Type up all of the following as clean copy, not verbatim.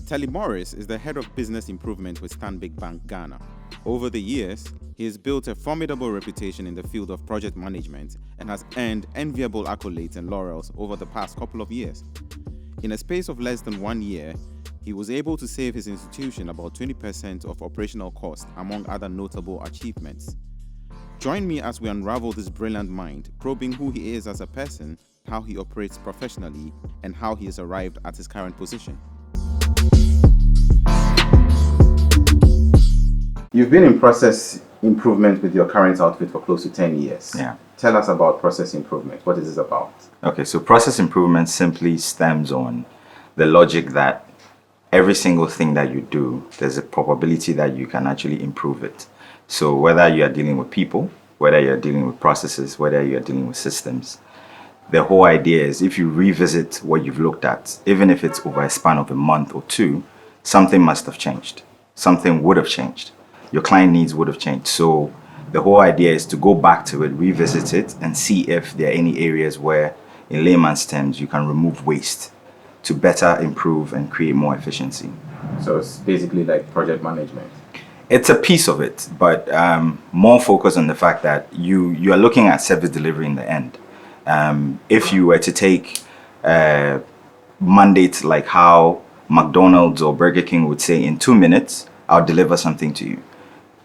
Telly Morris is the head of business improvement with Stanbic Bank Ghana. Over the years, he has built a formidable reputation in the field of project management and has earned enviable accolades and laurels over the past couple of years. In a space of less than 1 year, he was able to save his institution about 20% of operational costs, among other notable achievements. Join me as we unravel this brilliant mind, probing who he is as a person, how he operates professionally, and how he has arrived at his current position. You've been in process improvement with your current outfit for close to 10 years. Yeah. Tell us about process improvement. What is this about? Okay, so process improvement simply stems on the logic that every single thing that you do, there's a probability that you can actually improve it. So whether you are dealing with people, whether you're dealing with processes, whether you're dealing with systems, the whole idea is if you revisit what you've looked at, even if it's over a span of a month or two, something must have changed. Something would have changed. Your client needs would have changed. So the whole idea is to go back to it, revisit it, and see if there are any areas where, in layman's terms, you can remove waste to better improve and create more efficiency. So it's basically like project management. It's a piece of it, but more focused on the fact that you are looking at service delivery in the end. If you were to take mandates like how McDonald's or Burger King would say, in 2 minutes, I'll deliver something to you.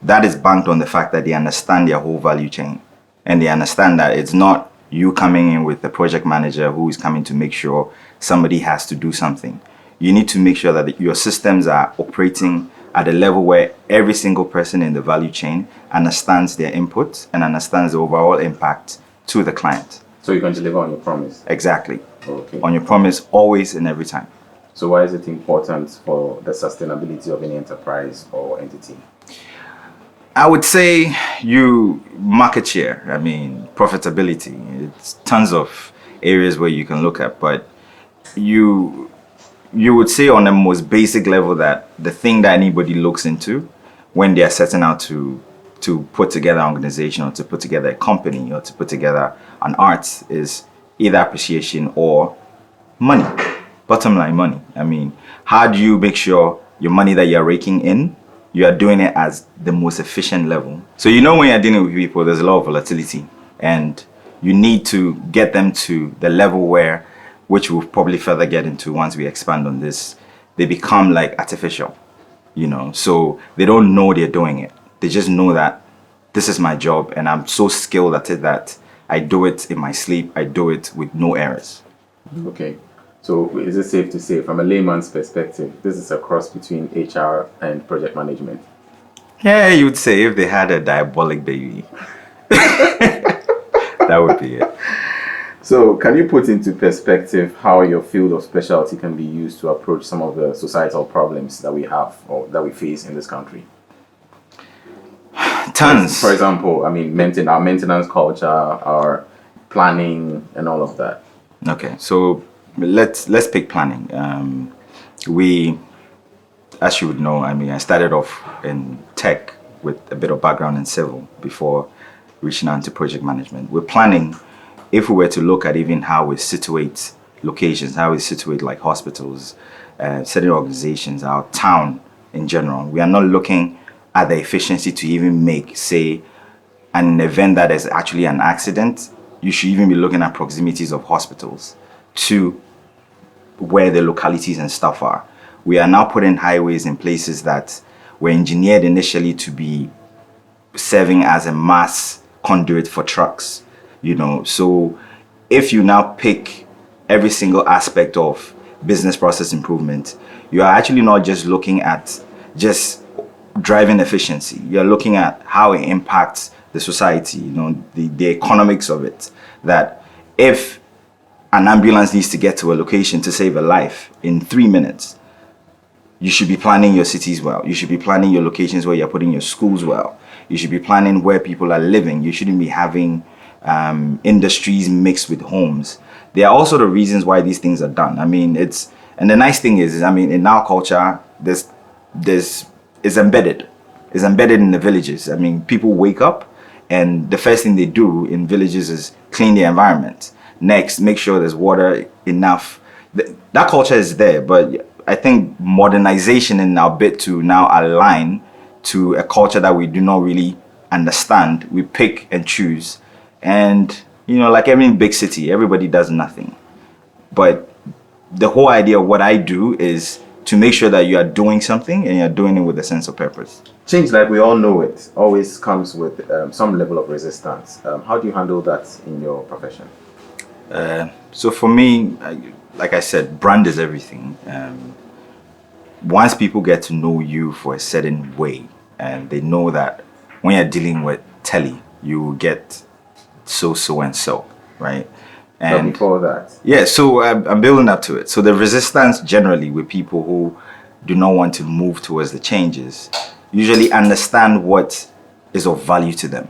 That is banked on the fact that they understand their whole value chain. And they understand that it's not you coming in with the project manager who is coming to make sure somebody has to do something. You need to make sure that your systems are operating at a level where every single person in the value chain understands their input and understands the overall impact to the client. So you can deliver on your promise. Exactly. Okay. On your promise, always and every time. So why is it important for the sustainability of any enterprise or entity? I would say market share, profitability. It's tons of areas where you can look at, but you would say on the most basic level that the thing that anybody looks into when they are setting out to put together an organization or to put together a company or to put together an art is either appreciation or money. Bottom line, money. How do you make sure your money that you're raking in, you are doing it as the most efficient level? So when you're dealing with people, there's a lot of volatility, and you need to get them to the level where, which we'll probably further get into once we expand on this, they become like artificial, so they don't know they're doing it. They just know that this is my job and I'm so skilled at it that I do it in my sleep. I do it with no errors. Okay. So is it safe to say, from a layman's perspective, this is a cross between HR and project management? Yeah, you would say if they had a diabolic baby. That would be it. So can you put into perspective how your field of specialty can be used to approach some of the societal problems that we have or that we face in this country? Tons. For example, our maintenance culture, our planning, and all of that. Okay, so let's pick planning. We, as you would know, I started off in tech with a bit of background in civil before reaching out to project management. We're planning, if we were to look at even how we situate locations, how we situate like hospitals, certain organizations, our town in general, we are not looking at the efficiency to even make, say, an event that is actually an accident. You should even be looking at proximities of hospitals to where the localities and stuff are. We are now putting highways in places that were engineered initially to be serving as a mass conduit for trucks, So if you now pick every single aspect of business process improvement, you are actually not just looking at just driving efficiency. You're looking at how it impacts the society, the economics of it. That if an ambulance needs to get to a location to save a life in 3 minutes, you should be planning your cities well. You should be planning your locations where you're putting your schools well. You should be planning where people are living. You shouldn't be having industries mixed with homes. There are also the reasons why these things are done. And the nice thing is in our culture, this is embedded. It's embedded in the villages. People wake up and the first thing they do in villages is clean the environment. Next, make sure there's water enough. That culture is there, but I think modernization in our bit to now align to a culture that we do not really understand, we pick and choose. And, like every big city, everybody does nothing. But the whole idea of what I do is to make sure that you are doing something and you're doing it with a sense of purpose. Change, like we all know it, always comes with some level of resistance. How do you handle that in your profession? So for me, like I said, brand is everything. Once people get to know you for a certain way, and they know that when you're dealing with Telly, you will get so and so, right? And but before that, yeah, so I'm building up to it. So the resistance generally with people who do not want to move towards the changes usually understand what is of value to them,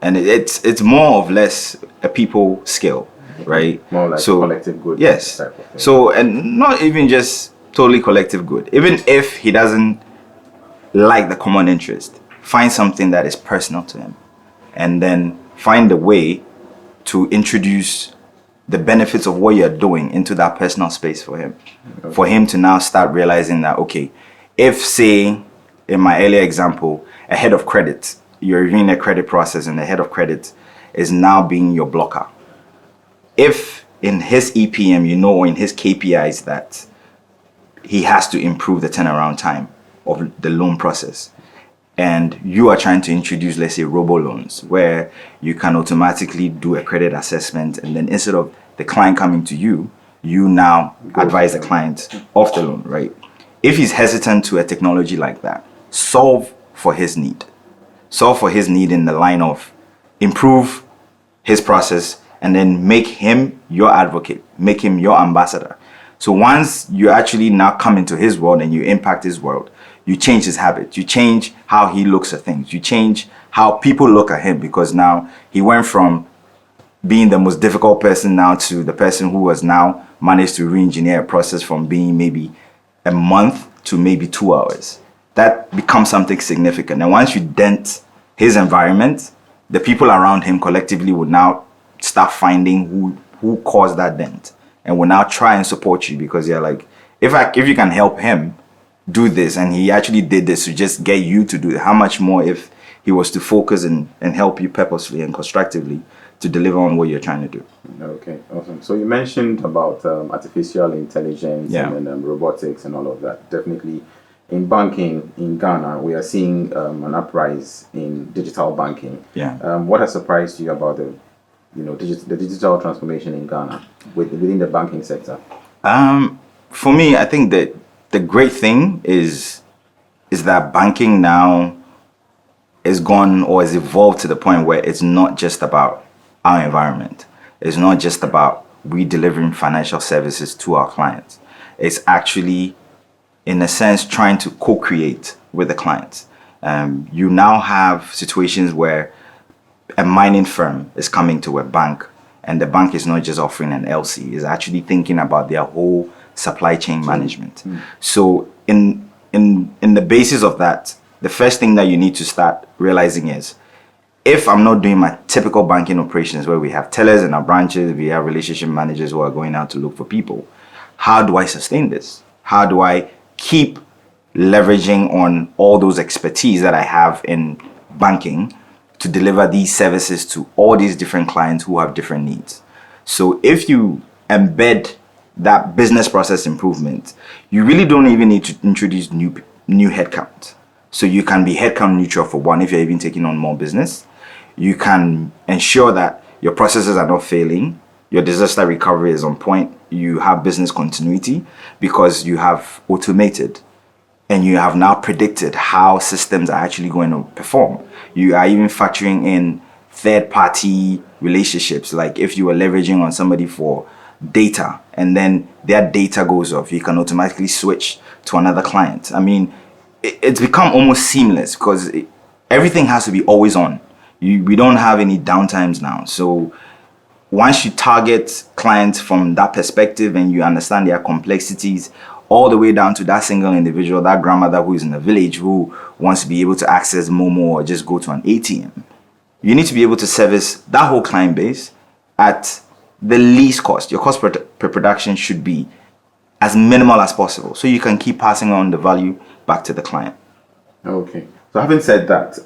and it's more or less a people skill, right? More like collective good. Yes. Type of thing. So, and not even just totally collective good. Even if he doesn't like the common interest, find something that is personal to him, and then find a way to introduce the benefits of what you're doing into that personal space for him. Okay. For him to now start realizing that, okay, if, say, in my earlier example, a head of credit, you're reviewing a credit process and the head of credit is now being your blocker. If in his EPM, or in his KPIs that he has to improve the turnaround time of the loan process, and you are trying to introduce, let's say, robo loans, where you can automatically do a credit assessment, and then instead of the client coming to you, you now advise the client of the loan, right? If he's hesitant to a technology like that, solve for his need. Solve for his need in the line of improve his process and then make him your advocate, make him your ambassador. So once you actually now come into his world and you impact his world, you change his habits, you change how he looks at things, you change how people look at him, because now he went from being the most difficult person now to the person who has now managed to re-engineer a process from being maybe a month to maybe 2 hours. That becomes something significant. And once you dent his environment, the people around him collectively will now start finding who caused that dent and will now try and support you, because they're like, if you can help him do this, and he actually did this to just get you to do it, how much more if he was to focus and help you purposefully and constructively to deliver on what you're trying to do. Okay, awesome. So you mentioned about artificial intelligence, yeah, and then robotics and all of that. Definitely in banking in Ghana, we are seeing an uprise in digital banking. Yeah. What has surprised you about the digital transformation in Ghana within the banking sector? For me, I think that the great thing is that banking now is gone or has evolved to the point where it's not just about our environment. It's not just about we delivering financial services to our clients. It's actually, in a sense, trying to co-create with the clients. You now have situations where a mining firm is coming to a bank, and the bank is not just offering an LC, it's actually thinking about their whole supply chain management. So in the basis of that, the first thing that you need to start realizing is, if I'm not doing my typical banking operations where we have tellers in our branches, we have relationship managers who are going out to look for people, how do I sustain this? How do I keep leveraging on all those expertise that I have in banking to deliver these services to all these different clients who have different needs? So if you embed that business process improvement, you really don't even need to introduce new headcount. So you can be headcount neutral for one. If you're even taking on more business, you can ensure that your processes are not failing, your disaster recovery is on point, you have business continuity because you have automated and you have now predicted how systems are actually going to perform. You are even factoring in third-party relationships. Like if you were leveraging on somebody for data and then their data goes off, you can automatically switch to another client. I mean, it's become almost seamless because everything has to be always on. We don't have any downtimes now. So once you target clients from that perspective and you understand their complexities, all the way down to that single individual, that grandmother who is in the village who wants to be able to access Momo or just go to an ATM, you need to be able to service that whole client base at the least cost. Your cost per production should be as minimal as possible, so you can keep passing on the value back to the client. Okay. So having said that,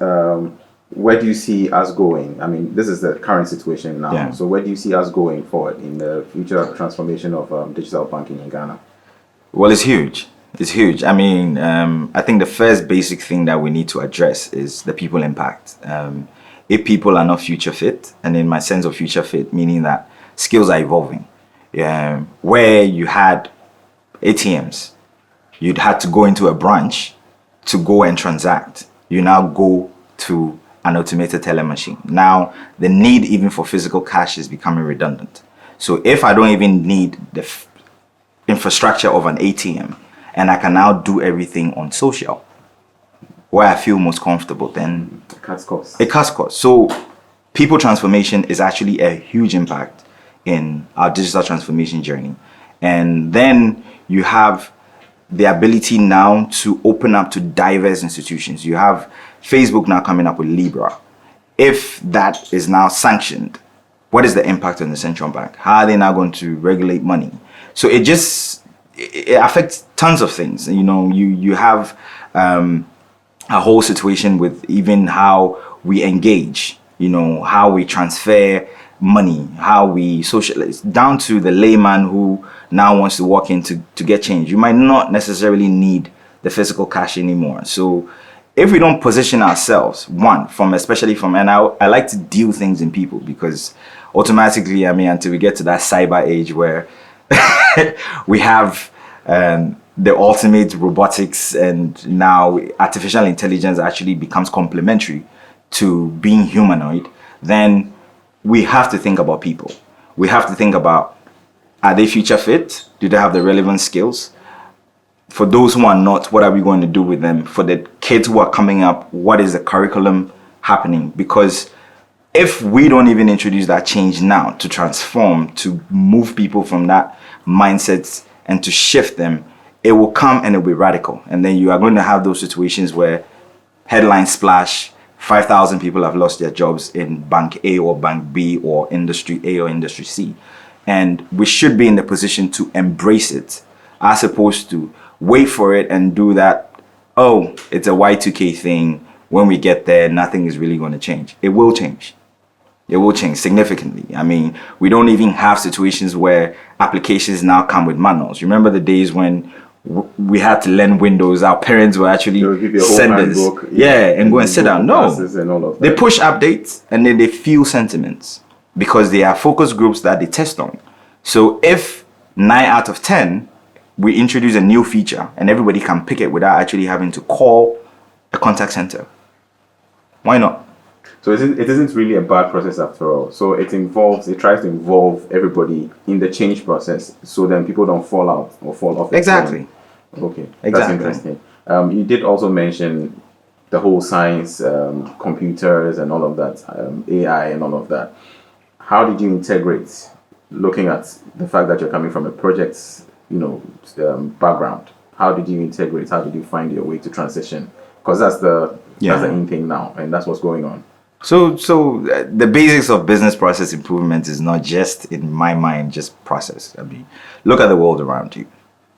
where do you see us going? I mean, this is the current situation now. Yeah. So where do you see us going forward in the future transformation of digital banking in Ghana? Well, it's huge. It's huge. I mean, I think the first basic thing that we need to address is the people impact. If people are not future fit, and in my sense of future fit, meaning that skills are evolving. Where you had ATMs, you'd had to go into a branch to go and transact. You now go to an automated teller machine. Now, the need even for physical cash is becoming redundant. So if I don't even need the infrastructure of an ATM, and I can now do everything on social, where I feel most comfortable, then It cuts costs. it cuts costs. So people transformation is actually a huge impact in our digital transformation journey. And then you have the ability now to open up to diverse institutions. You have Facebook now coming up with Libra. If that is now sanctioned, what is the impact on the central bank? How are they now going to regulate money? So it affects tons of things. You know, you have a whole situation with even how we engage, you know, how we transfer money, how we socialize, down to the layman who now wants to walk in to get change. You might not necessarily need the physical cash anymore. So if we don't position ourselves, and I like to deal things in people, because automatically, I mean, until we get to that cyber age where we have the ultimate robotics, and now artificial intelligence actually becomes complementary to being humanoid, then we have to think about people. We have to think about, are they future fit? Do they have the relevant skills? For those who are not, what are we going to do with them? For the kids who are coming up, what is the curriculum happening? Because if we don't even introduce that change now to transform, to move people from that mindset and to shift them, it will come and it will be radical. And then you are going to have those situations where headline splash, 5,000 people have lost their jobs in Bank A or Bank B or Industry A or Industry C. And we should be in the position to embrace it, as opposed to wait for it and do that, oh, it's a Y2K thing. When we get there, nothing is really going to change. It will change. It will change significantly. I mean, we don't even have situations where applications now come with manuals. Remember the days when we had to learn Windows? Our parents were actually send us, and go and sit down. No, they push updates and then they feel sentiments, because they are focus groups that they test on. So if 9 out of 10, we introduce a new feature and everybody can pick it without actually having to call a contact center, why not? So it isn't really a bad process after all. So it tries to involve everybody in the change process, so then people don't fall out or fall off. Exactly. Okay, exactly. That's interesting. You did also mention the whole science, computers and all of that, AI and all of that. How did you integrate, looking at the fact that you're coming from a projects, background? How did you integrate? How did you find your way to transition? Because that's the in thing now, and that's what's going on. So the basics of business process improvement is not just, in my mind, just process. I mean, look at the world around you.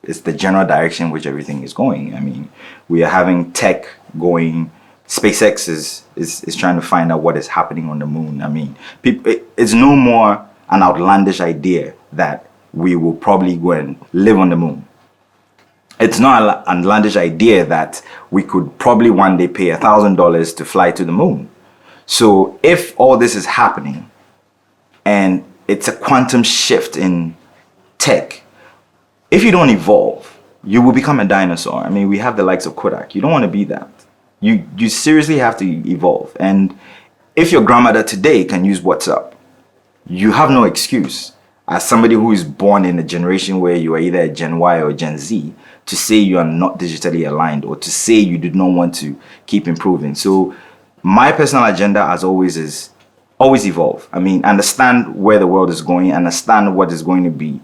It's the general direction which everything is going. I mean, we are having tech going. SpaceX is trying to find out what is happening on the moon. I mean, it's no more an outlandish idea that we will probably go and live on the moon. It's not an outlandish idea that we could probably one day pay $1,000 to fly to the moon. So if all this is happening and it's a quantum shift in tech, if you don't evolve, you will become a dinosaur. I mean, we have the likes of Kodak. You don't want to be that. You seriously have to evolve. And if your grandmother today can use WhatsApp, you have no excuse, as somebody who is born in a generation where you are either a Gen Y or Gen Z, to say you are not digitally aligned, or to say you did not want to keep improving. So my personal agenda, as always, is always evolve. I mean, understand where the world is going, understand what is going to be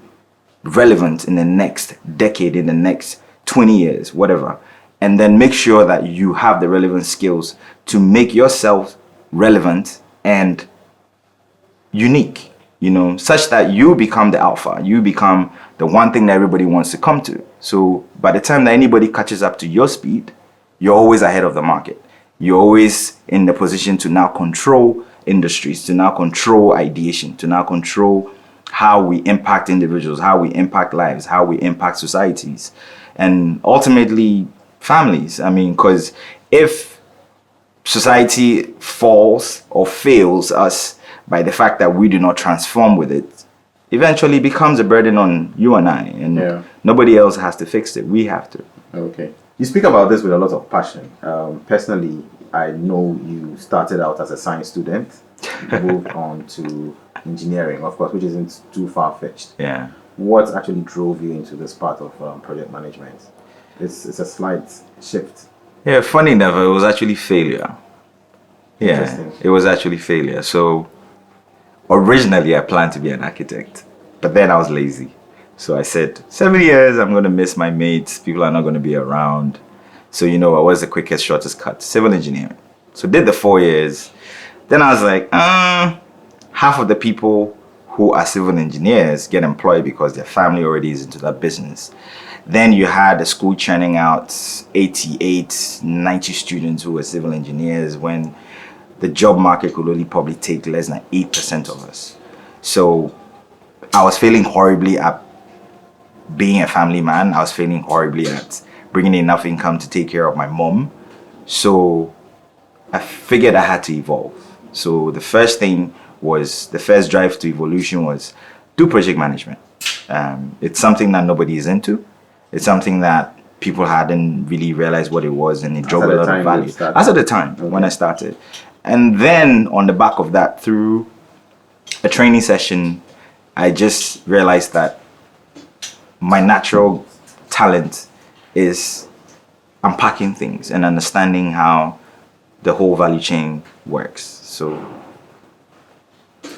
relevant in the next decade, in the next 20 years, whatever. And then make sure that you have the relevant skills to make yourself relevant and unique, such that you become the alpha, you become the the one thing that everybody wants to come to. So by the time that anybody catches up to your speed, you're always ahead of the market. You're always in the position to now control industries, to now control ideation, to now control how we impact individuals, how we impact lives, how we impact societies, and ultimately families. I mean, because if society falls or fails us by the fact that we do not transform with it, eventually becomes a burden on you and I, and nobody else has to fix it. We have to. Okay. You speak about this with a lot of passion. Personally, I know you started out as a science student, moved on to engineering, of course, which isn't too far-fetched. Yeah. What actually drove you into this part of project management? It's a slight shift. Yeah, funny enough, it was actually failure. Yeah, it was actually failure. So originally I planned to be an architect, but then I was lazy. So I said, 7 years, I'm going to miss my mates. People are not going to be around. So, what was the quickest, shortest cut? Civil engineering. So did the 4 years. Then I was like, half of the people who are civil engineers get employed because their family already is into that business. Then you had the school churning out 88, 90 students who were civil engineers when the job market could only probably take less than 8% of us. So I was failing horribly at being a family man. I was failing horribly at bringing enough income to take care of my mom. So I figured I had to evolve. So the first drive to evolution was do project management. It's something that nobody is into. It's something that people hadn't really realized what it was, and it drove a lot of value. As at the time when I started. And then on the back of that, through a training session, I just realized that my natural talent is unpacking things and understanding how the whole value chain works. So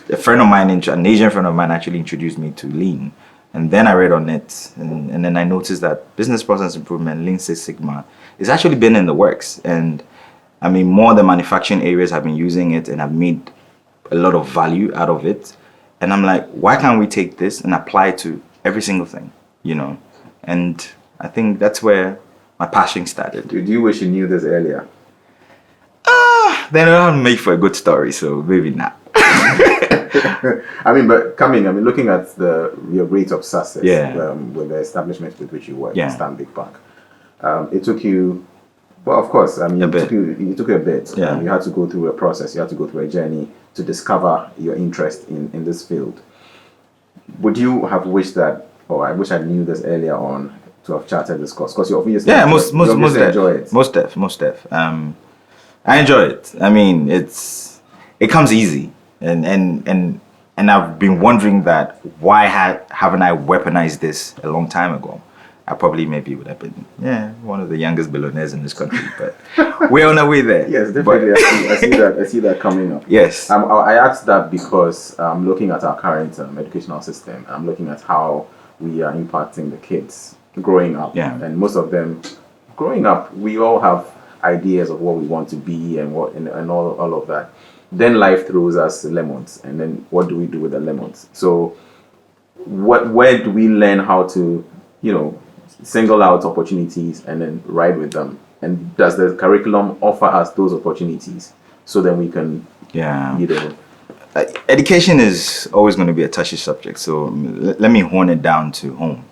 a friend of mine, an Asian friend of mine, actually introduced me to Lean. And then I read on it, and then I noticed that business process improvement, Lean Six Sigma, is actually been in the works. And I mean, more the manufacturing areas have been using it and have made a lot of value out of it. And I'm like, why can't we take this and apply it to every single thing, And I think that's where my passion started. Do you wish you knew this earlier? Then it'll make for a good story, so maybe not. Looking at your rate of success with the establishment with which you work, Stanbic Bank, it took you, well, of course, it took you a bit. Yeah. You had to go through a process, you had to go through a journey to discover your interest in this field. Would you have wished that, I wish I knew this earlier on to have charted this course? Because you obviously enjoy it. Most def. I enjoy it. I mean, it comes easy, and I've been wondering that why haven't I weaponized this a long time ago? I probably maybe would have been one of the youngest billionaires in this country, but we're on our way there. Yes, definitely. I see that coming up. Yes. I asked that because I'm looking at our current educational system. I'm looking at how we are impacting the kids growing up, and most of them growing up, we all have ideas of what we want to be and all of that. Then life throws us lemons, and then what do we do with the lemons? So where do we learn how to single out opportunities and then ride with them? And does the curriculum offer us those opportunities so then we can education is always going to be a touchy subject, so let me hone it down to home.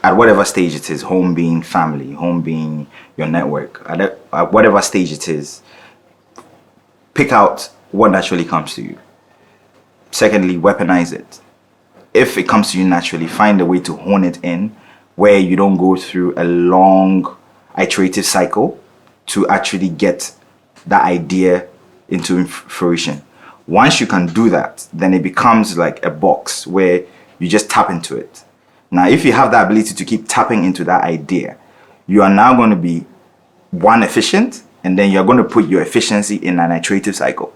At whatever stage it is, home being family, home being your network, at whatever stage it is, pick out what naturally comes to you. Secondly, weaponize it. If it comes to you naturally, find a way to hone it in where you don't go through a long iterative cycle to actually get that idea into fruition. Once you can do that, then it becomes like a box where you just tap into it. Now, if you have the ability to keep tapping into that idea, you are now going to be, one, efficient, and then you're going to put your efficiency in an iterative cycle.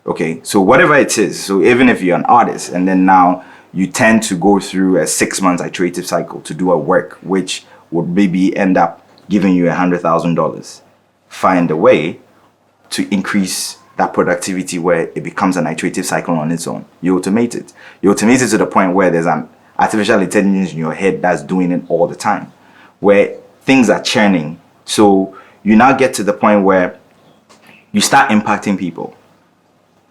Okay. So whatever it is, so even if you're an artist, and then now you tend to go through a 6-month iterative cycle to do a work, which would maybe end up giving you $100,000. Find a way to increase that productivity where it becomes an iterative cycle on its own. You automate it. You automate it to the point where there's an artificial intelligence in your head that's doing it all the time, where things are churning. So you now get to the point where you start impacting people.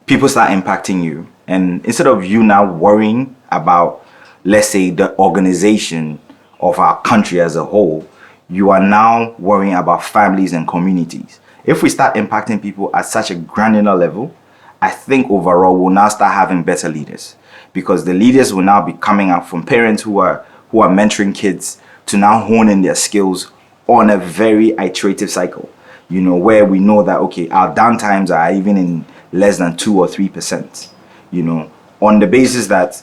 People start impacting you. And instead of you now worrying about, let's say, the organization of our country as a whole, you are now worrying about families and communities. If we start impacting people at such a granular level, I think overall we'll now start having better leaders, because the leaders will now be coming out from parents who are mentoring kids to now hone in their skills on a very iterative cycle, where we know that, okay, our downtimes are even in less than 2 or 3%, on the basis that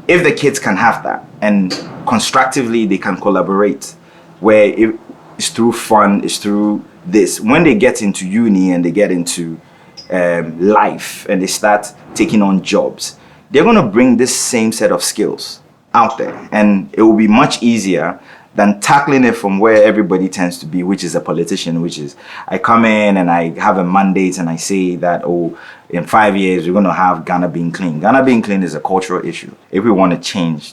if the kids can have that and constructively they can collaborate, where it's through fun, it's through this. When they get into uni and they get into life and they start taking on jobs, they're going to bring this same set of skills out there, and it will be much easier than tackling it from where everybody tends to be, which is a politician, which is I come in and I have a mandate and I say that, oh, in 5 years we're going to have Ghana being clean. Ghana being clean is a cultural issue. If we want to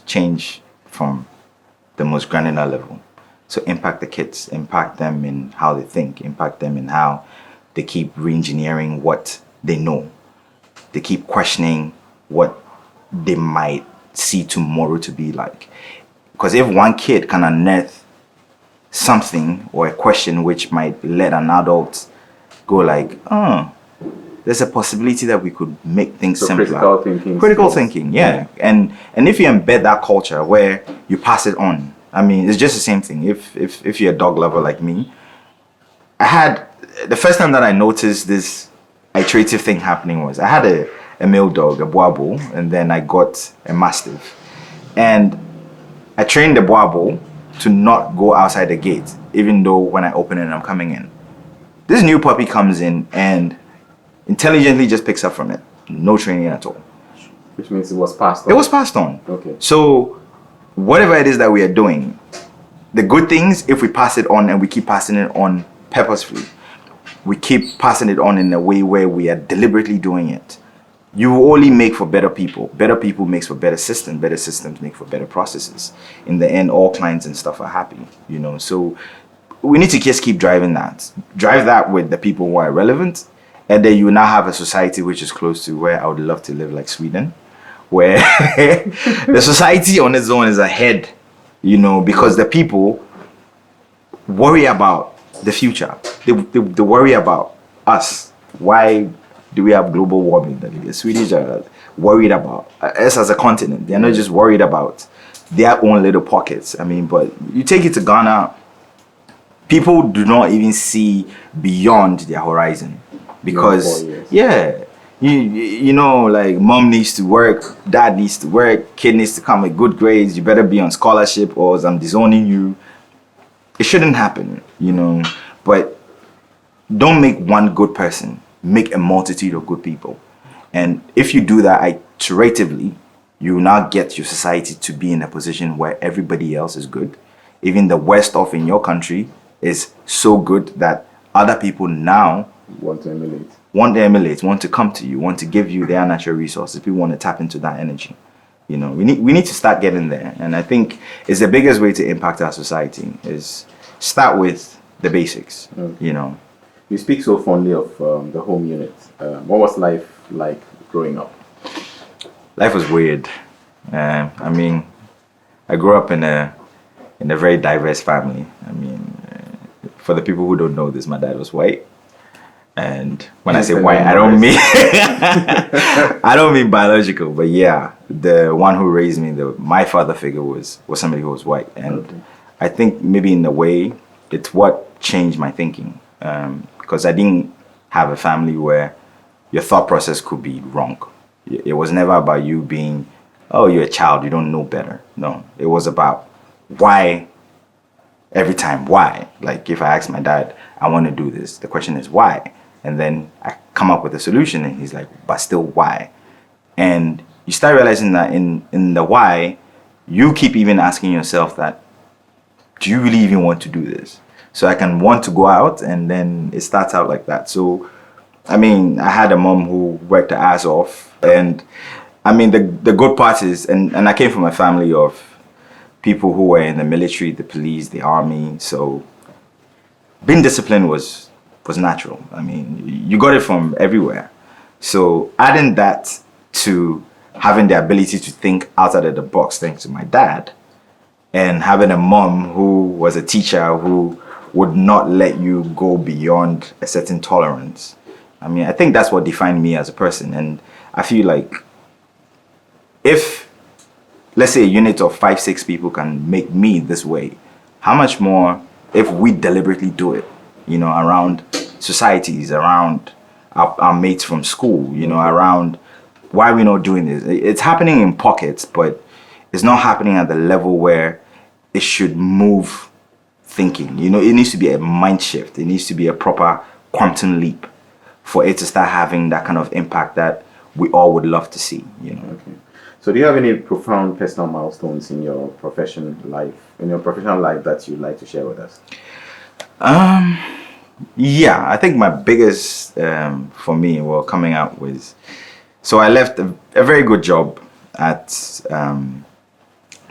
change from the most granular level. So impact the kids, impact them in how they think, impact them in how they keep re-engineering what they know. They keep questioning what they might see tomorrow to be like. Because if one kid can unearth something or a question which might let an adult go like, oh, there's a possibility that we could make things simpler. Critical thinking, yeah. And if you embed that culture where you pass it on, I mean, it's just the same thing. If you're a dog lover like me, the first time that I noticed this iterative thing happening was I had a male dog, a boabo, and then I got a mastiff. And I trained the boabo to not go outside the gate, even though when I open it, I'm coming in. This new puppy comes in and intelligently just picks up from it. No training at all. Which means it was passed on. It was passed on. Okay. So whatever it is that we are doing, the good things, if we pass it on and we keep passing it on purposefully, we keep passing it on in a way where we are deliberately doing it, you only make for better people. Better people makes for better systems. Better systems make for better processes. In the end, all clients and stuff are happy, So we need to just keep driving that. Drive that with the people who are relevant. And then you now have a society which is close to where I would love to live, like Sweden, where the society on its own is ahead, because the people worry about the future. They worry about us. Why do we have global warming? The Swedish are worried about us as a continent. They're not just worried about their own little pockets. I mean, but you take it to Ghana, people do not even see beyond their horizon. Because, like mom needs to work, dad needs to work, kid needs to come with good grades, you better be on scholarship or I'm disowning you. It shouldn't happen, But don't make one good person, make a multitude of good people. And if you do that iteratively, you now get your society to be in a position where everybody else is good. Even the worst off in your country is so good that other people now want to emulate, want to come to you, want to give you their natural resources. People want to tap into that energy. We need to start getting there. And I think it's the biggest way to impact our society is start with the basics. Okay. You speak so fondly of the home unit. What was life like growing up? Life was weird. I mean, I grew up in a very diverse family. I mean, for the people who don't know this, my dad was white. And when I say white, I don't mean I don't mean biological, but yeah, the one who raised me, my father figure was somebody who was white, and I think maybe in a way it's what changed my thinking, because I didn't have a family where your thought process could be wrong. It was never about you being, oh, you're a child, you don't know better. No, it was about why. Every time, why? Like if I ask my dad, I want to do this, the question is why? And then I come up with a solution and he's like, but still why? And you start realizing that in the why, you keep even asking yourself that, do you really even want to do this? So I can want to go out, and then it starts out like that. So I mean, I had a mom who worked her ass off, and I mean, the good part is, and I came from a family of people who were in the military, the police, the army, so being disciplined was natural. I mean, you got it from everywhere. So adding that to having the ability to think outside of the box, thanks to my dad, and having a mom who was a teacher who would not let you go beyond a certain tolerance. I mean, I think that's what defined me as a person. And I feel like if, let's say, a unit of 5-6 people can make me this way, how much more if we deliberately do it, you know, around societies, around our mates from school, you know, around why are we not doing this? It's happening in pockets, but it's not happening at the level where it should move thinking. You know, it needs to be a mind shift. It needs to be a proper quantum leap for it to start having that kind of impact that we all would love to see, you know. Okay. So do you have any profound personal milestones in your professional life that you'd like to share with us? Yeah, I think my biggest for me, well, coming out was, so I left a very good job at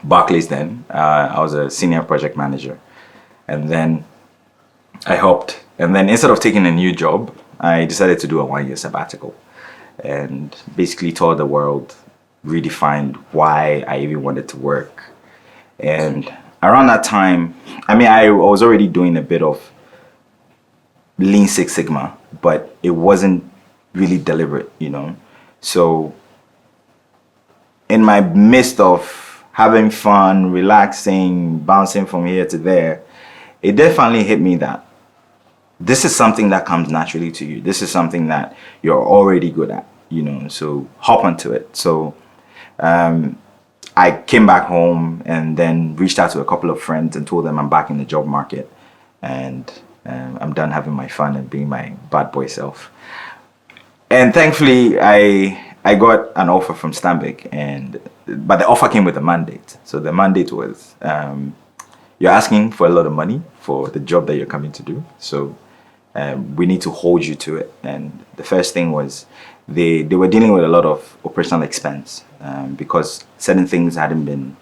Barclays then. I was a senior project manager, and then I helped. And then instead of taking a new job, I decided to do a 1-year sabbatical and basically toured the world, redefined why I even wanted to work. And around that time, I mean, I was already doing a bit of Lean Six Sigma, but it wasn't really deliberate, you know. So in my midst of having fun, relaxing, bouncing from here to there, it definitely hit me that this is something that comes naturally to you. This is something that you're already good at, you know, so hop onto it. So I came back home and then reached out to a couple of friends and told them I'm back in the job market and I'm done having my fun and being my bad boy self. And thankfully, I got an offer from Stanbic, but the offer came with a mandate. So the mandate was, you're asking for a lot of money for the job that you're coming to do. So we need to hold you to it. And the first thing was they were dealing with a lot of operational expense because certain things hadn't been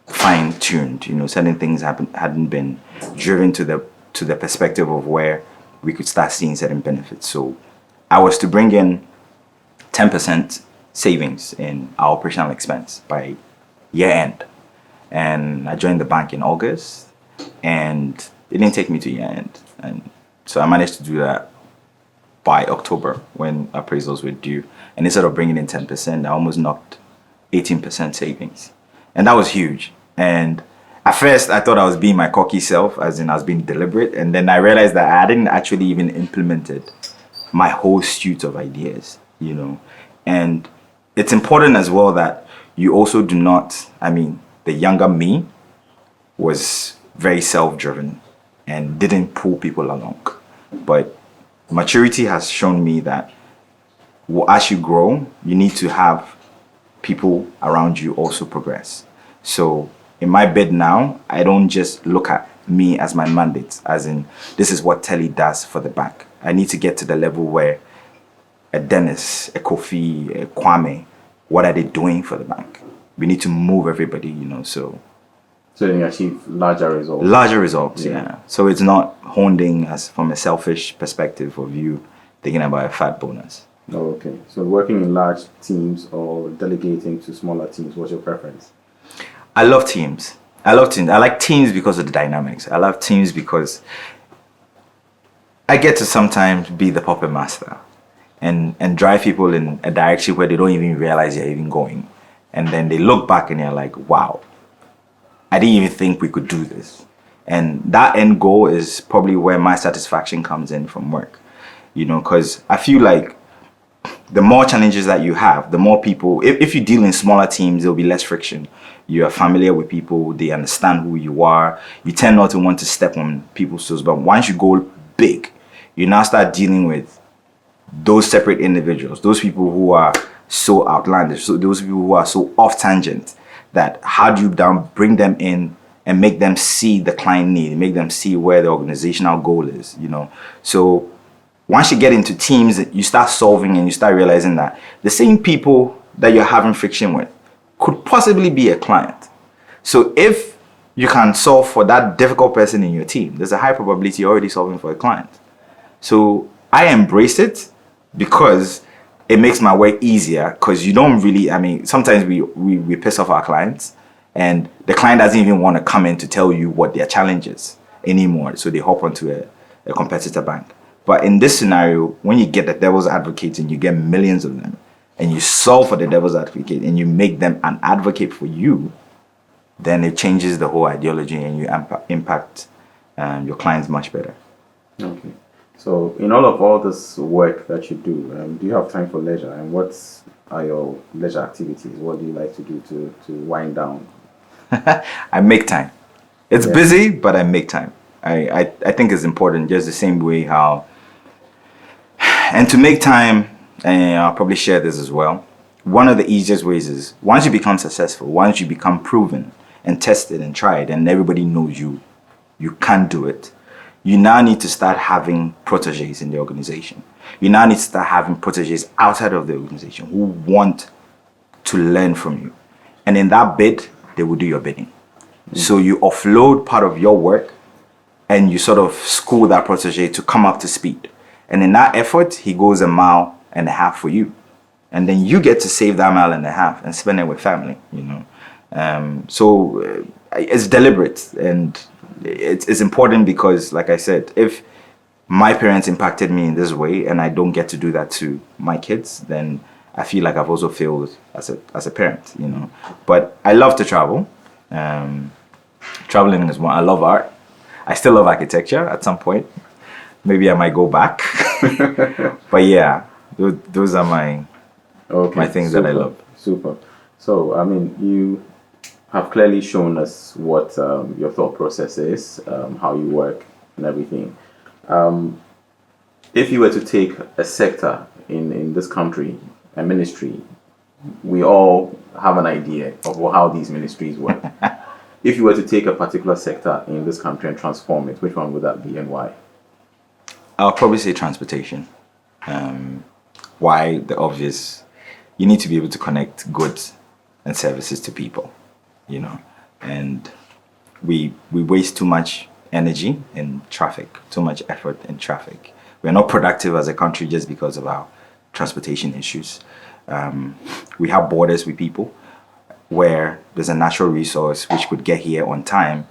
fine-tuned. You know, certain things hadn't been driven to the perspective of where we could start seeing certain benefits. So I was to bring in 10% savings in our operational expense by year end. And I joined the bank in August, and it didn't take me to year end. And so I managed to do that by October when appraisals were due. And instead of bringing in 10%, I almost knocked 18% savings. And that was huge. And at first, I thought I was being my cocky self, as in I was being deliberate. And then I realized that I hadn't actually even implemented my whole suite of ideas, you know. And it's important as well that you also do not, I mean, the younger me was very self-driven and didn't pull people along. But maturity has shown me that as you grow, you need to have people around you also progress. So in my bid now, I don't just look at me as my mandate, as in this is what Telly does for the bank. I need to get to the level where a Dennis, a Kofi, a Kwame, what are they doing for the bank? We need to move everybody, you know, so then you achieve larger results. Larger results, yeah. So it's not honing as from a selfish perspective of you thinking about a fat bonus. Oh, okay. So working in large teams or delegating to smaller teams, what's your preference? I love teams. I like teams because of the dynamics. I love teams because I get to sometimes be the puppet master and drive people in a direction where they don't even realize they're even going. And then they look back and they're like, wow, I didn't even think we could do this. And that end goal is probably where my satisfaction comes in from work. You know, because I feel like the more challenges that you have, the more people, if you deal in smaller teams, there'll be less friction. You are familiar with people, they understand who you are. You tend not to want to step on people's toes. But once you go big, you now start dealing with those separate individuals, those people who are so outlandish, so those people who are so off tangent, that how do you bring them in and make them see the client need, make them see where the organizational goal is, you know. So once you get into teams, you start solving and you start realizing that the same people that you're having friction with could possibly be a client. So if you can solve for that difficult person in your team, there's a high probability you're already solving for a client. So I embrace it because it makes my work easier, because you don't really, I mean, sometimes we piss off our clients and the client doesn't even want to come in to tell you what their challenge is anymore. So they hop onto a competitor bank. But in this scenario, when you get the devil's advocate and you get millions of them and you solve for the devil's advocate and you make them an advocate for you, then it changes the whole ideology and you impact your clients much better. Okay. So in all this work that you do you have time for leisure? And what are your leisure activities? What do you like to do to wind down? I make time. It's busy, but I make time. I think it's important, just the same way how... And to make time, and I'll probably share this as well, one of the easiest ways is once you become successful, once you become proven and tested and tried and everybody knows you can do it, you now need to start having proteges in the organization. You now need to start having proteges outside of the organization who want to learn from you. And in that bid, they will do your bidding. So you offload part of your work and you sort of school that protege to come up to speed. And in that effort, he goes 1.5 miles for you. And then you get to save that 1.5 miles and spend it with family, you know. So it's deliberate and it's important because, like I said, if my parents impacted me in this way and I don't get to do that to my kids, then I feel like I've also failed as a parent, you know. But I love to travel. Traveling is one. I love art. I still love architecture at some point. Maybe I might go back. But yeah, those are my things that I love. Super. So, I mean, you have clearly shown us what your thought process is, how you work and everything. If you were to take a sector in this country, a ministry, we all have an idea of how these ministries work. If you were to take a particular sector in this country and transform it, which one would that be and why? I'll probably say transportation. Why? The obvious. You need to be able to connect goods and services to people, you know. And we waste too much energy in traffic, too much effort in traffic. We're not productive as a country just because of our transportation issues. We have borders with people where there's a natural resource which could get here on time,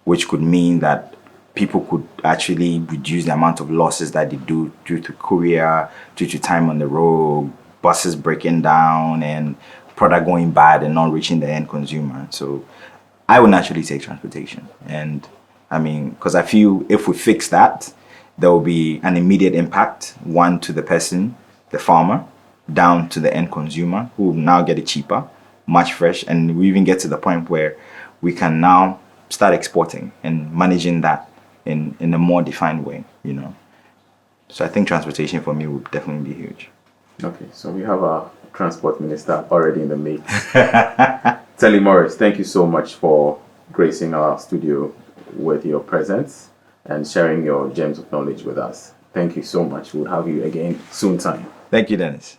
which could mean that people could actually reduce the amount of losses that they do due to courier, due to time on the road, buses breaking down and product going bad and not reaching the end consumer. So I would naturally take transportation. And I mean, because I feel if we fix that, there will be an immediate impact, one to the person, the farmer, down to the end consumer, who will now get it cheaper, much fresh. And we even get to the point where we can now start exporting and managing that in a more defined way, you know. So I think transportation for me would definitely be huge. Okay, so we have our transport minister already in the mix. Telly Morris, thank you so much for gracing our studio with your presence and sharing your gems of knowledge with us. Thank you so much. We'll have you again soon time. Thank you, Dennis.